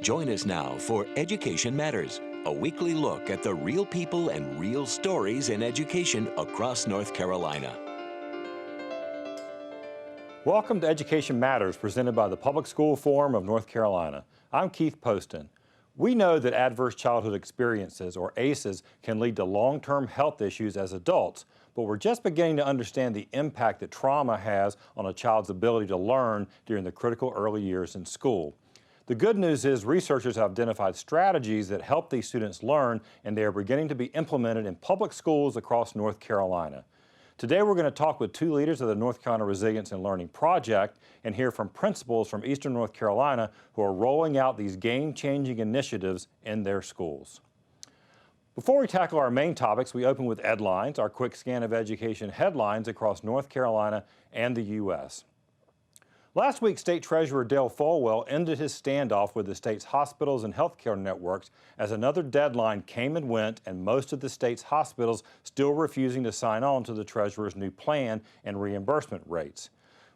Join us now for Education Matters, a weekly look at the real people and real stories in education across North Carolina. Welcome to Education Matters, presented by the Public School Forum of North Carolina. I'm Keith Poston. We know that adverse childhood experiences, or ACEs, can lead to long-term health issues as adults, but we're just beginning to understand the impact that trauma has on a child's ability to learn during the critical early years in school. The good news is researchers have identified strategies that help these students learn, and they are beginning to be implemented in public schools across North Carolina. Today we're going to talk with two leaders of the North Carolina Resilience and Learning Project and hear from principals from Eastern North Carolina who are rolling out these game-changing initiatives in their schools. Before we tackle our main topics, we open with Edlines, our quick scan of education headlines across North Carolina and the U.S. Last week, State Treasurer Dale Folwell ended his standoff with the state's hospitals and healthcare networks as another deadline came and went, and most of the state's hospitals still refusing to sign on to the Treasurer's new plan and reimbursement rates.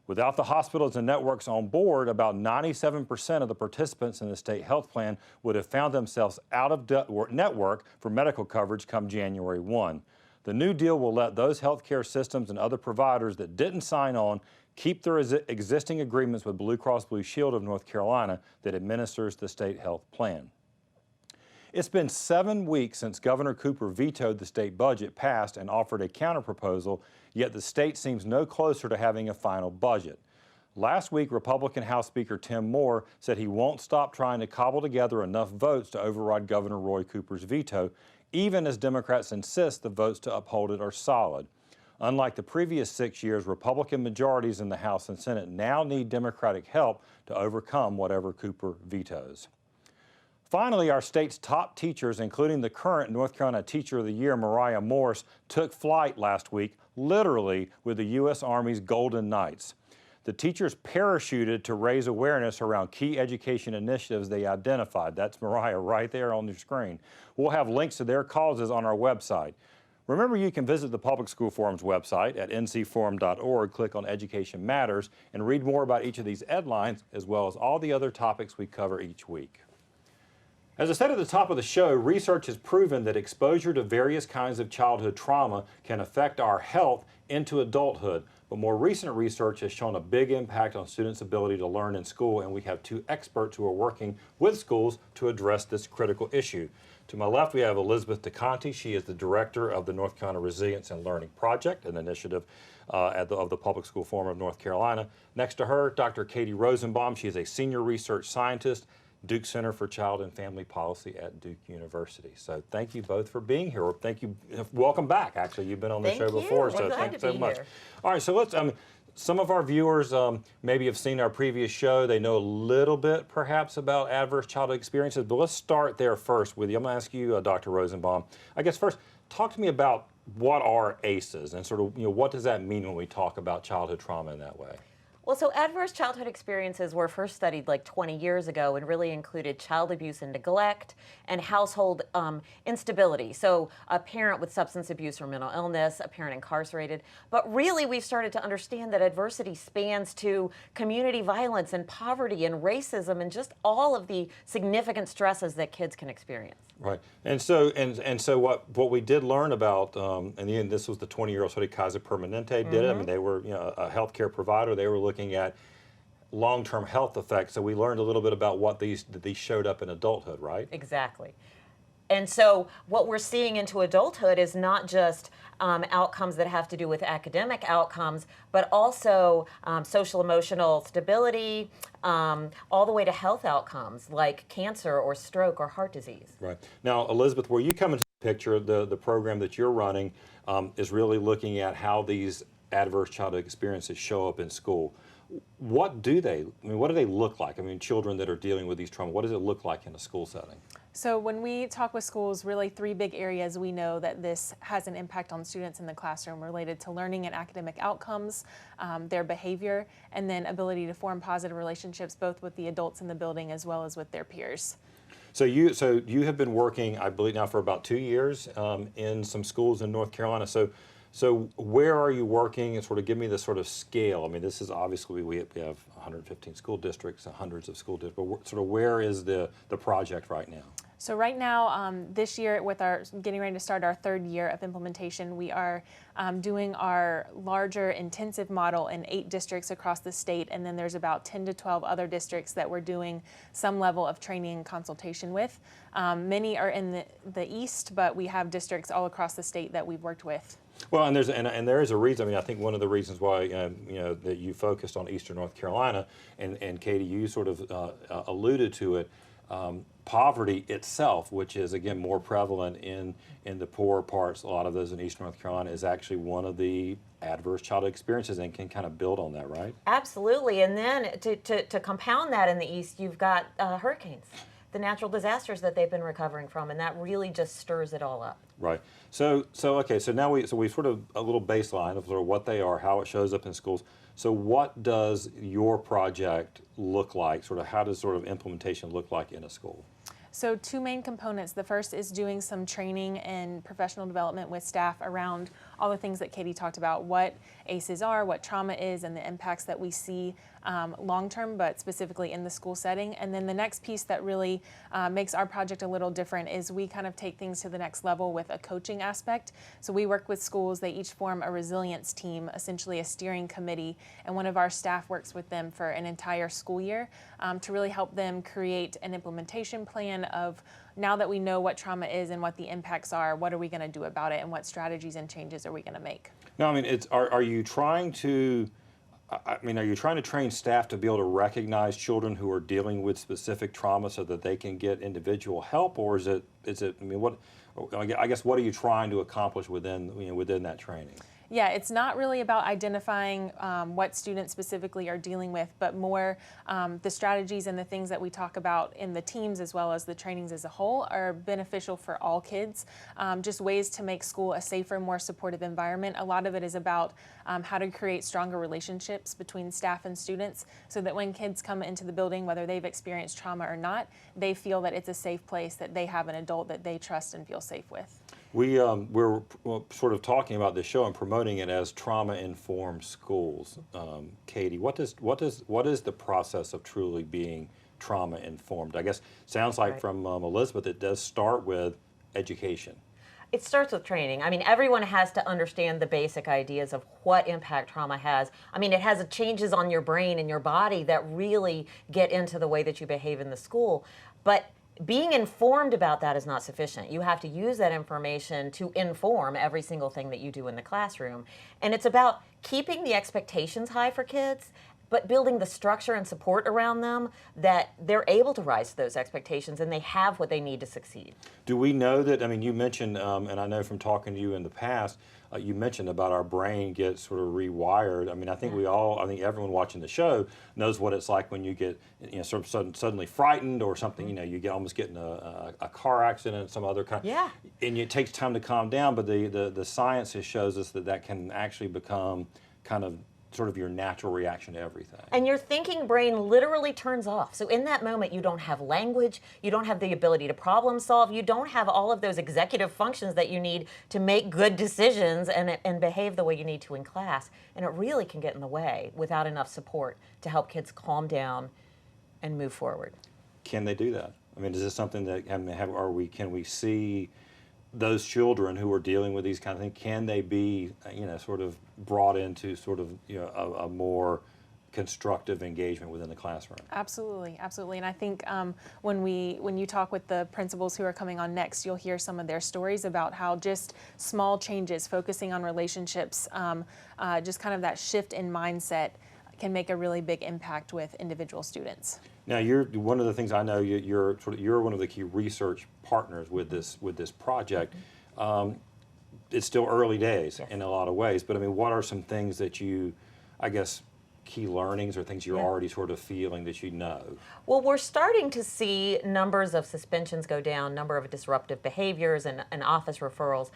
Without the hospitals and networks on board, about 97% of the participants in the state health plan would have found themselves out of network for medical coverage come January 1. The new deal will let those healthcare systems and other providers that didn't sign on keep their existing agreements with Blue Cross Blue Shield of North Carolina that administers the state health plan. It's been 7 weeks since Governor Cooper vetoed the state budget passed and offered a counterproposal, yet the state seems no closer to having a final budget. Last week, Republican House Speaker Tim Moore said he won't stop trying to cobble together enough votes to override Governor Roy Cooper's veto, even as Democrats insist the votes to uphold it are solid. Unlike the previous 6 years, Republican majorities in the House and Senate now need Democratic help to overcome whatever Cooper vetoes. Finally, our state's top teachers, including the current North Carolina Teacher of the Year, Mariah Morse, took flight last week, literally with the U.S. Army's Golden Knights. The teachers parachuted to raise awareness around key education initiatives they identified. That's Mariah right there on your screen. We'll have links to their causes on our website. Remember, you can visit the Public School Forum's website at ncforum.org, click on Education Matters, and read more about each of these headlines, as well as all the other topics we cover each week. As I said at the top of the show, research has proven that exposure to various kinds of childhood trauma can affect our health into adulthood. But more recent research has shown a big impact on students' ability to learn in school, and we have two experts who are working with schools to address this critical issue. To my left, we have Elizabeth Dekonty. She is the director of the North Carolina Resilience and Learning Project, an initiative of the Public School Forum of North Carolina. Next to her, Dr. Katie Rosanbalm. She is a senior research scientist, Duke Center for Child and Family Policy at Duke University. So thank you both for being here. Thank you. Welcome back, actually. You've been on the show before, so thanks so much. All right, so let's, some of our viewers maybe have seen our previous show. They know a little bit, perhaps, about adverse childhood experiences, but let's start there first with you. I'm going to ask you, Dr. Rosanbalm. I guess first, talk to me about what are ACEs and sort of, what does that mean when we talk about childhood trauma in that way? Well, so adverse childhood experiences were first studied like 20 years ago and really included child abuse and neglect and household instability. So a parent with substance abuse or mental illness, a parent incarcerated. But really, we've started to understand that adversity spans to community violence and poverty and racism and just all of the significant stresses that kids can experience. Right, and so what we did learn about, and again, this was the 20-year-old study Kaiser Permanente did. I mean, they were a healthcare provider. They were looking at long-term health effects. So we learned a little bit about what these showed up in adulthood, right? Exactly. And so what we're seeing into adulthood is not just outcomes that have to do with academic outcomes, but also social emotional stability, all the way to health outcomes like cancer or stroke or heart disease. Right. Now, Elizabeth, where you come into the picture, the program that you're running is really looking at how these adverse childhood experiences show up in school. What do they look like? I mean, children that are dealing with these trauma, what does it look like in a school setting? So when we talk with schools, really three big areas we know that this has an impact on students in the classroom related to learning and academic outcomes, their behavior, and then ability to form positive relationships both with the adults in the building as well as with their peers. So you have been working, I believe now for about 2 years in some schools in North Carolina. So So where are you working, and sort of give me the sort of scale? I mean, this is obviously, we have 115 school districts, hundreds of school districts, but sort of where is the project right now? So right now, this year, with our getting ready to start our third year of implementation, we are doing our larger intensive model in 8 districts across the state, and then there's about 10 to 12 other districts that we're doing some level of training and consultation with. Many are in the east, but we have districts all across the state that we've worked with. Well, and there is a reason. I mean, I think one of the reasons why that you focused on Eastern North Carolina, and Katie, you sort of alluded to it. Poverty itself, which is again more prevalent in the poorer parts, a lot of those in Eastern North Carolina, is actually one of the adverse childhood experiences, and can kind of build on that, right? Absolutely. And then to compound that in the East, you've got hurricanes, the natural disasters that they've been recovering from, and that really just stirs it all up. Right. So okay. So now we sort of a little baseline of sort of what they are, how it shows up in schools. So what does your project look like? Sort of how does sort of implementation look like in a school? So 2 main components. The first is doing some training and professional development with staff around all the things that Katie talked about, what ACEs are, what trauma is, and the impacts that we see long-term, but specifically in the school setting. And then the next piece that really makes our project a little different is we kind of take things to the next level with a coaching aspect. So we work with schools. They each form a resilience team, essentially a steering committee, and one of our staff works with them for an entire school year to really help them create an implementation plan of, now that we know what trauma is and what the impacts are, what are we going to do about it, and what strategies and changes are we going to make? No, I mean, are you trying to, are you trying to train staff to be able to recognize children who are dealing with specific trauma so that they can get individual help, or is it, I mean, what, I guess, what are you trying to accomplish within that training? Yeah, it's not really about identifying what students specifically are dealing with, but more the strategies and the things that we talk about in the teams as well as the trainings as a whole are beneficial for all kids. Just ways to make school a safer, more supportive environment. A lot of it is about how to create stronger relationships between staff and students so that when kids come into the building, whether they've experienced trauma or not, they feel that it's a safe place, that they have an adult that they trust and feel safe with. We're sort of talking about this show and promoting it as trauma-informed schools. Katie, what is the process of truly being trauma-informed? I guess sounds like from Elizabeth, it does start with education. It starts with training. I mean, everyone has to understand the basic ideas of what impact trauma has. I mean, it has changes on your brain and your body that really get into the way that you behave in the school. But being informed about that is not sufficient. You have to use that information to inform every single thing that you do in the classroom. And it's about keeping the expectations high for kids, but building the structure and support around them that they're able to rise to those expectations and they have what they need to succeed. Do we know that, I mean, you mentioned, and I know from talking to you in the past, you mentioned about our brain gets sort of rewired. I mean, I think I think everyone watching the show knows what it's like when you get, sort of suddenly frightened or something, you almost get in a car accident, some other kind. Yeah. And it takes time to calm down, but the science shows us that can actually become kind of sort of your natural reaction to everything. And your thinking brain literally turns off. So in that moment, you don't have language, you don't have the ability to problem solve, you don't have all of those executive functions that you need to make good decisions and behave the way you need to in class. And it really can get in the way without enough support to help kids calm down and move forward. Can they do that? I mean, is this something that can we see those children who are dealing with these kind of things, can they be, sort of brought into sort of, a more constructive engagement within the classroom? Absolutely, absolutely. And I think when you talk with the principals who are coming on next, you'll hear some of their stories about how just small changes, focusing on relationships, just kind of that shift in mindset can make a really big impact with individual students. Now, you're one of the things I know you're one of the key research partners with this project. It's still early days in a lot of ways, but I mean, what are some things that you, I guess, key learnings or things you're already sort of feeling that you know? Well, we're starting to see numbers of suspensions go down, number of disruptive behaviors and office referrals.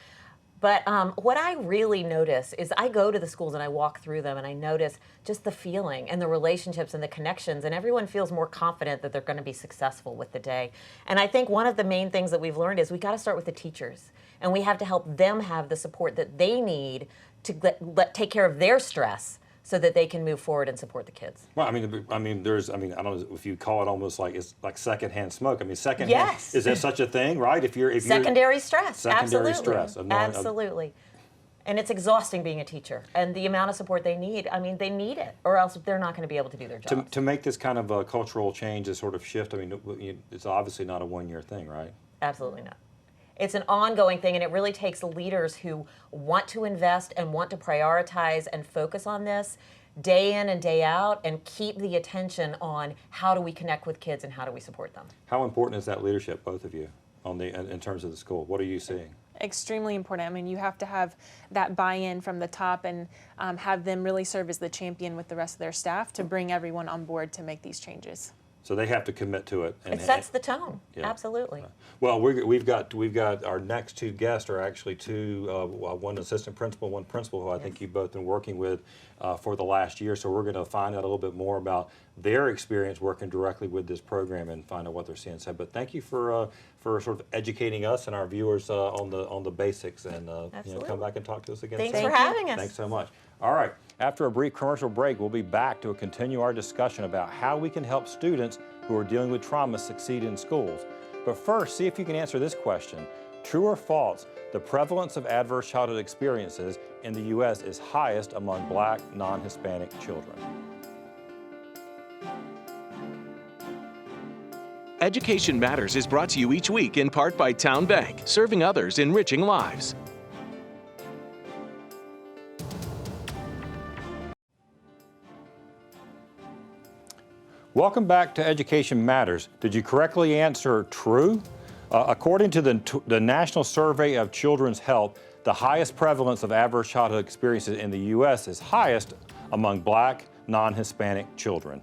But what I really notice is I go to the schools and I walk through them and I notice just the feeling and the relationships and the connections, and everyone feels more confident that they're going to be successful with the day. And I think one of the main things that we've learned is we got to start with the teachers, and we have to help them have the support that they need to take care of their stress, so that they can move forward and support the kids. Well, I mean, I don't know if you call it almost like it's like secondhand smoke. I mean, secondhand, yes. Is there such a thing, right? If you're secondary stress, secondary absolutely. stress, absolutely. And it's exhausting being a teacher, and the amount of support they need. I mean, they need it, or else they're not going to be able to do their job. To make this kind of a cultural change, this sort of shift. I mean, it's obviously not a one-year thing, right? Absolutely not. It's an ongoing thing, and it really takes leaders who want to invest and want to prioritize and focus on this day in and day out, and keep the attention on how do we connect with kids and how do we support them. How important is that leadership, both of you, in terms of the school? What are you seeing? Extremely important. I mean, you have to have that buy-in from the top and have them really serve as the champion with the rest of their staff to bring everyone on board to make these changes. So they have to commit to it. It sets the tone. Yeah. Absolutely. Well, we've got our next two guests are actually one assistant principal, one principal who I think you've both been working with for the last year. So we're going to find out a little bit more about their experience working directly with this program and find out what they're seeing. So, but thank you for sort of educating us and our viewers on the basics, and come back and talk to us again. Thanks for having us. Thanks so much. All right. After a brief commercial break, we'll be back to continue our discussion about how we can help students who are dealing with trauma succeed in schools. But first, see if you can answer this question. True or false, the prevalence of adverse childhood experiences in the U.S. is highest among Black, non-Hispanic children. Education Matters is brought to you each week in part by Town Bank, serving others, enriching lives. Welcome back to Education Matters. Did you correctly answer true? According to the National Survey of Children's Health, the highest prevalence of adverse childhood experiences in the U.S. is highest among Black, non-Hispanic children.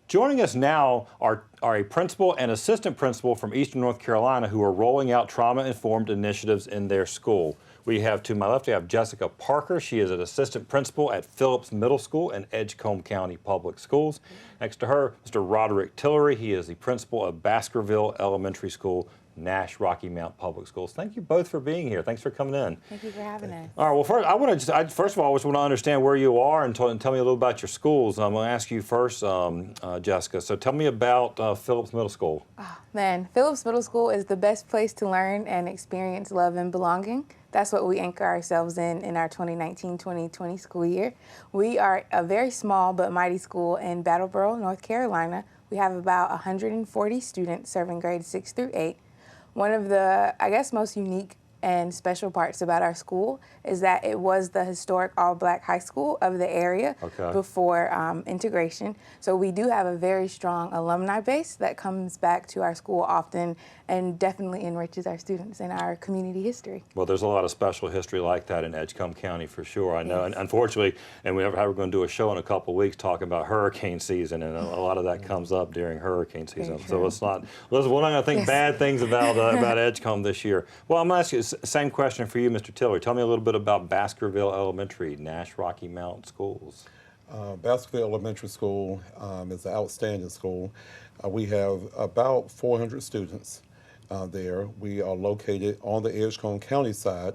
Joining us now are a principal and assistant principal from Eastern North Carolina who are rolling out trauma-informed initiatives in their school. We have, to my left, we have Jessica Parker. She is an assistant principal at Phillips Middle School in Edgecombe County Public Schools. Next to her, Mr. Roderick Tillery. He is the principal of Baskerville Elementary School, Nash Rocky Mount Public Schools. Thank you both for being here. Thanks for coming in. Thank you for having us. All right, well, first of all, I just want to understand where you are and tell me a little about your schools. I'm going to ask you first, Jessica. So tell me about Phillips Middle School. Oh, man, Phillips Middle School is the best place to learn and experience love and belonging. That's what we anchor ourselves in our 2019-2020 school year. We are a very small but mighty school in Brattleboro, North Carolina. We have about 140 students serving grades 6 through 8. One of the, I guess, most unique and special parts about our school is that it was the historic all-Black high school of the area before integration. So we do have a very strong alumni base that comes back to our school often and definitely enriches our students in our community history. Well, there's a lot of special history like that in Edgecombe County for sure. I know, and unfortunately, and we're going to do a show in a couple of weeks talking about hurricane season, and a lot of that comes up during hurricane season. So we're not going to think bad things about Edgecombe this year. Well, I'm going to ask you the same question for you, Mr. Tiller. Tell me a little bit about Baskerville Elementary, Nash Rocky Mount Schools. Baskerville Elementary School is an outstanding school. We have about 400 students there. We are located on the Edgecombe County side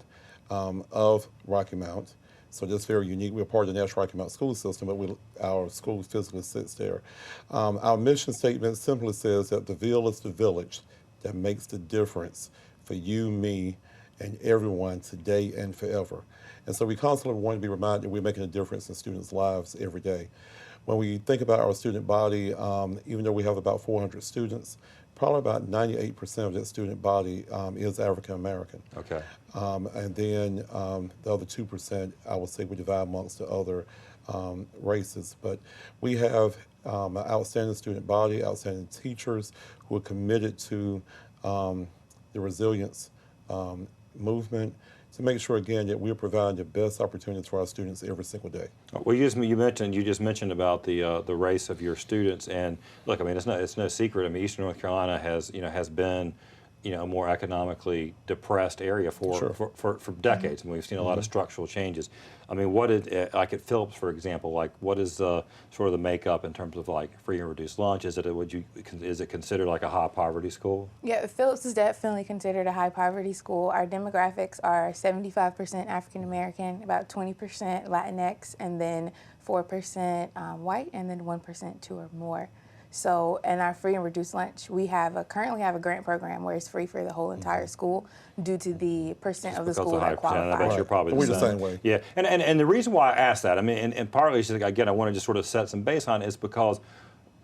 of Rocky Mount. So that's very unique. We're part of the Nash Rocky Mount school system, but our school physically sits there. Our mission statement simply says that the Ville is the village that makes the difference for you, me, and everyone today and forever. And so we constantly want to be reminded that we're making a difference in students' lives every day. When we think about our student body, even though we have about 400 students, probably about 98% of that student body is African American. Okay. And then the other 2%, I would say, we divide amongst the other races. But we have an outstanding student body, outstanding teachers who are committed to the resilience movement to make sure, again, that we're providing the best opportunities for our students every single day. Well, you just mentioned about the race of your students, and look, I mean, it's no secret. I mean, Eastern North Carolina has been a more economically depressed area for decades, and we've seen a lot of structural changes. I mean, what is like at Phillips, for example? Like, what is sort of the makeup in terms of like free and reduced lunch? Is it considered like a high poverty school? Yeah, Phillips is definitely considered a high poverty school. Our demographics are 75% African American, about 20% Latinx, and then 4% white, and then 1% 2 or more. So, in our free and reduced lunch, we currently have a grant program where it's free for the whole entire school due to the percent of the school that qualifies. I bet you're probably We're the same way. Yeah, and the reason why I asked that, I mean, and partly, again, I want to just sort of set some baseline is because,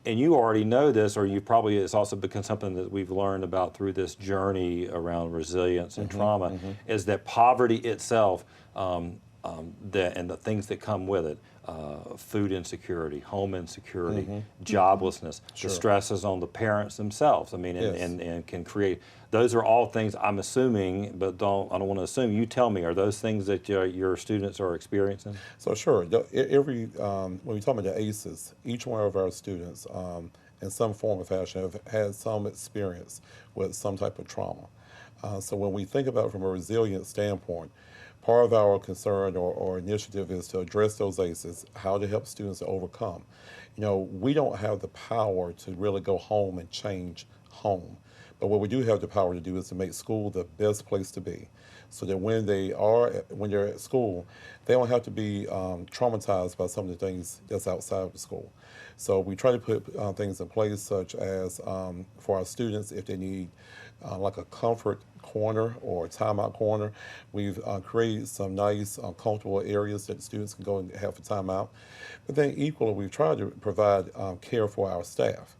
and you already know this, or it's also become something that we've learned about through this journey around resilience and trauma, is that poverty itself, and the things that come with it, food insecurity, home insecurity, joblessness, the stresses on the parents themselves. I mean, and can create. Those are all things I'm assuming, but I don't want to assume. You tell me, are those things that your students are experiencing? So sure, when we talk about the ACEs, each one of our students, in some form or fashion, have had some experience with some type of trauma. So when we think about it from a resilience standpoint, part of our concern or initiative is to address those ACEs, how to help students to overcome. We don't have the power to really go home and change home. But what we do have the power to do is to make school the best place to be, so that when they're at school, they don't have to be traumatized by some of the things that's outside of the school. So we try to put things in place such as for our students, if they need like a comfort corner or a timeout corner, we've created some nice, comfortable areas that students can go and have a timeout. But then equally, we've tried to provide care for our staff.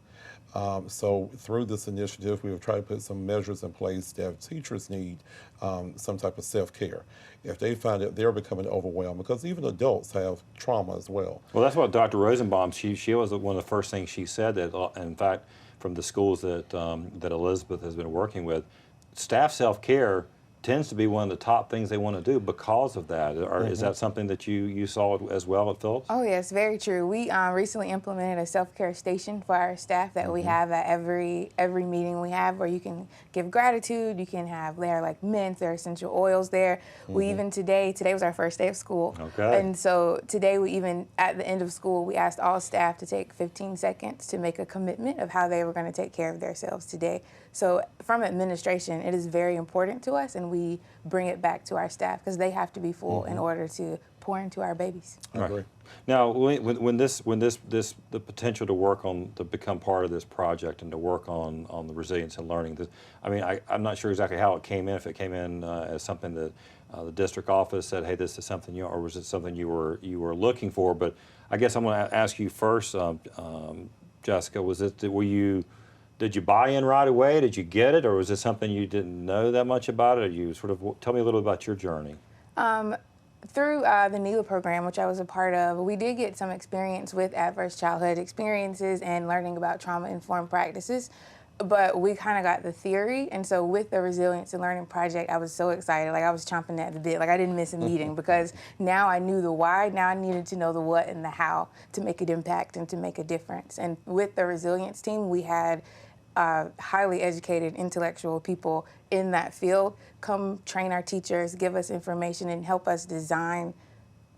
So through this initiative, we've tried to put some measures in place that teachers need some type of self-care if they find that they're becoming overwhelmed, because even adults have trauma as well. Well, that's what Dr. Rosenbaum, she was one of the first things she said, that in fact, from the schools that Elizabeth has been working with, staff self-care tends to be one of the top things they want to do because of that. Is that something that you saw as well at Phillips? Oh yes, very true. We recently implemented a self-care station for our staff that we have at every meeting we have, where you can give gratitude, you can have there like mints, there are essential oils there. We even today was our first day of school. Okay. And so today we even, at the end of school, we asked all staff to take 15 seconds to make a commitment of how they were going to take care of themselves today. So from administration, it is very important to us, and we bring it back to our staff because they have to be full in order to pour into our babies. Right. Now, when the potential to become part of this project and to work on the resilience and learning, I'm not sure exactly how it came in. If it came in as something that the district office said, "Hey, this is something," or was it something you were looking for? But I guess I'm going to ask you first, Jessica. Did you buy in right away? Did you get it, or was it something you didn't know that much about it? Or you sort of tell me a little about your journey. Through the NELA program, which I was a part of, we did get some experience with adverse childhood experiences and learning about trauma-informed practices, but we kind of got the theory. And so with the Resilience and Learning Project, I was so excited. Like, I was chomping at the bit. Like, I didn't miss a meeting because now I knew the why. Now I needed to know the what and the how to make an impact and to make a difference. And with the Resilience team, we had highly educated intellectual people in that field come train our teachers, give us information, and help us design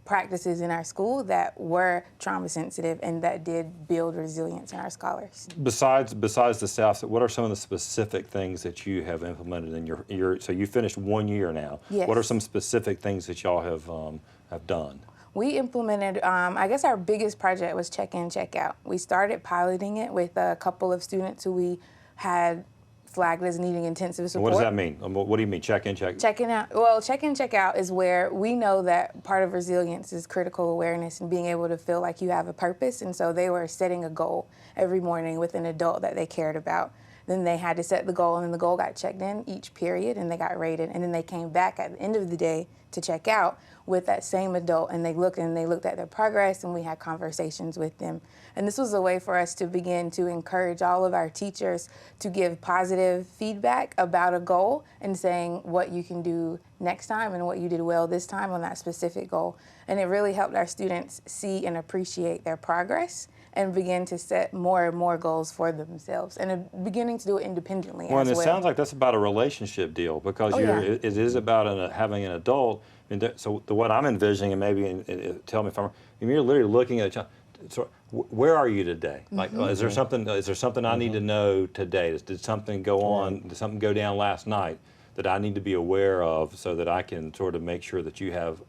practices in our school that were trauma sensitive and that did build resilience in our scholars. Besides the staff, what are some of the specific things that you have implemented in your so you finished 1 year now? Yes. What are some specific things that y'all have done? We implemented, I guess our biggest project was check-in, check-out. We started piloting it with a couple of students who we had flagged as needing intensive support. What does that mean? What do you mean, check-in, check-out? Checking out. Well, check-in, check-out is where we know that part of resilience is critical awareness and being able to feel like you have a purpose. And so they were setting a goal every morning with an adult that they cared about. Then they had to set the goal, and then the goal got checked in each period, and they got rated. And then they came back at the end of the day to check out with that same adult, and they looked at their progress, and we had conversations with them. And this was a way for us to begin to encourage all of our teachers to give positive feedback about a goal and saying what you can do next time and what you did well this time on that specific goal. And it really helped our students see and appreciate their progress and begin to set more and more goals for themselves and beginning to do it independently Well, as and it well. sounds like that's about a relationship deal because it is about having an adult. I mean, so what I'm envisioning, and maybe tell me if I'm wrong, you're literally looking at a child. So where are you today? Like, is there something? Is there something I need to know today? Did something go on? Did something go down last night that I need to be aware of so that I can sort of make sure that you have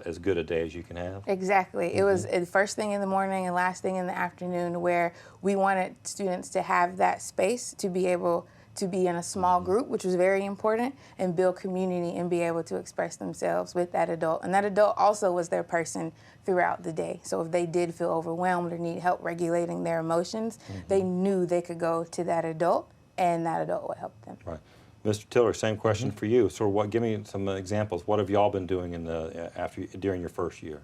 as good a day as you can have? Exactly. It was the first thing in the morning and last thing in the afternoon, where we wanted students to have that space to be able to be in a small group, which was very important, and build community and be able to express themselves with that adult. And that adult also was their person throughout the day. So if they did feel overwhelmed or need help regulating their emotions, they knew they could go to that adult and that adult would help them. Right. Mr. Tiller, same question for you. So give me some examples. What have y'all been doing during your first year?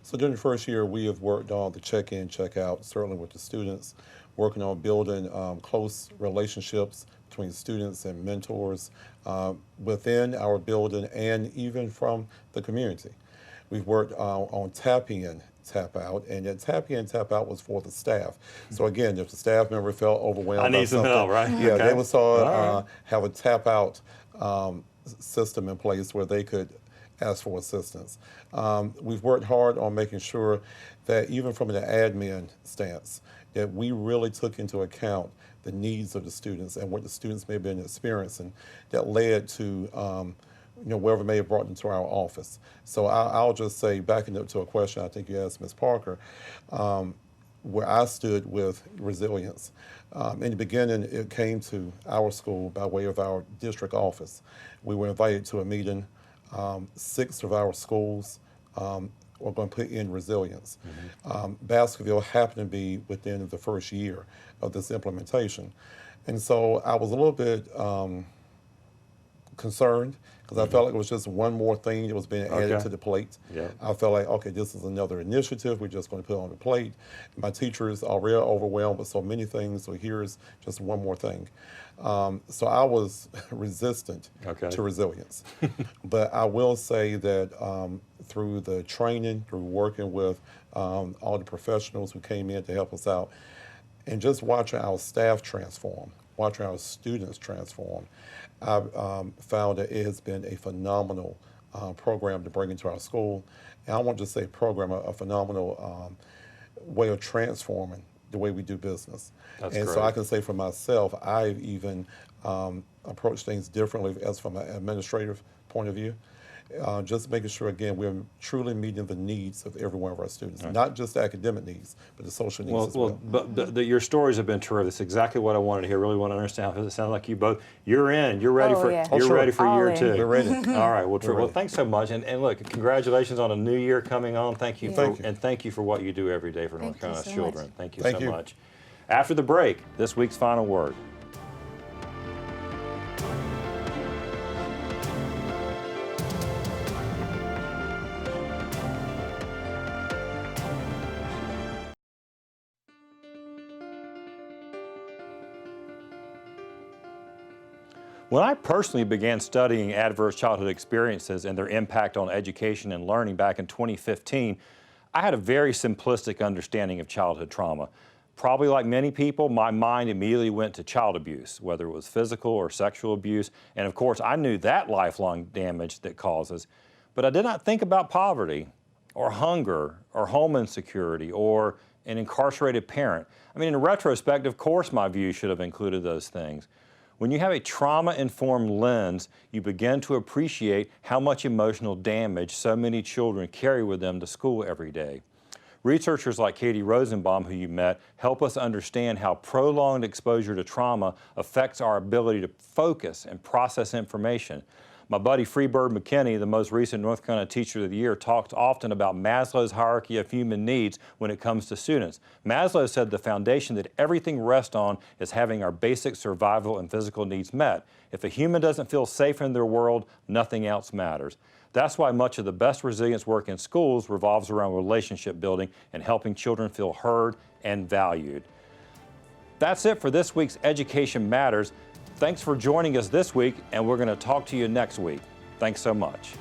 So during the first year, we have worked on the check-in, check-out, certainly with the students, working on building close relationships between students and mentors within our building and even from the community. We've worked on tap-in, tap-out, and that tap-in, tap-out was for the staff. So again, if the staff member felt overwhelmed, I need some help, right? Yeah, Okay. they would have a tap-out system in place where they could ask for assistance. We've worked hard on making sure that even from an admin stance, that we really took into account the needs of the students and what the students may have been experiencing that led to wherever may have brought them to our office. So I'll just say, backing up to a question I think you asked Ms. Parker, where I stood with resilience. In the beginning, it came to our school by way of our district office. We were invited to a meeting. 6 of our schools were going to put in resilience. Baskerville happened to be within the first year of this implementation. And so I was a little bit concerned because I felt like it was just one more thing that was being added to the plate. Yeah. I felt like, okay, this is another initiative we're just going to put on the plate. My teachers are real overwhelmed with so many things, so here's just one more thing. So I was resistant to resilience. But I will say that through the training, through working with all the professionals who came in to help us out, and just watching our staff transform, watching our students transform, I've found that it has been a phenomenal program to bring into our school. And I won't just say program, a phenomenal way of transforming the way we do business. That's and great. So I can say for myself, I've even approached things differently as from an administrative point of view. Just making sure, again, we're truly meeting the needs of every one of our students, not just the academic needs, but the social needs as well. But your stories have been terrific. That's exactly what I wanted to hear. Really want to understand. It sounds like you both, you're in. You're ready ready for All year in. 2. We're ready. All right. Well, We're ready. thanks so much. And look, congratulations on a new year coming on. Thank you. Thank you. And thank you for what you do every day for North Thank you Carolina so children. much. Thank you Thank so you. much. After the break, this week's final word. When I personally began studying adverse childhood experiences and their impact on education and learning back in 2015, I had a very simplistic understanding of childhood trauma. Probably like many people, my mind immediately went to child abuse, whether it was physical or sexual abuse, and of course I knew that lifelong damage that causes, but I did not think about poverty or hunger or home insecurity or an incarcerated parent. I mean, in retrospect, of course my view should have included those things. When you have a trauma-informed lens, you begin to appreciate how much emotional damage so many children carry with them to school every day. Researchers like Katie Rosanbalm, who you met, help us understand how prolonged exposure to trauma affects our ability to focus and process information. My buddy Freebird McKinney, the most recent North Carolina Teacher of the Year, talks often about Maslow's hierarchy of human needs when it comes to students. Maslow said the foundation that everything rests on is having our basic survival and physical needs met. If a human doesn't feel safe in their world, nothing else matters. That's why much of the best resilience work in schools revolves around relationship building and helping children feel heard and valued. That's it for this week's Education Matters. Thanks for joining us this week, and we're going to talk to you next week. Thanks so much.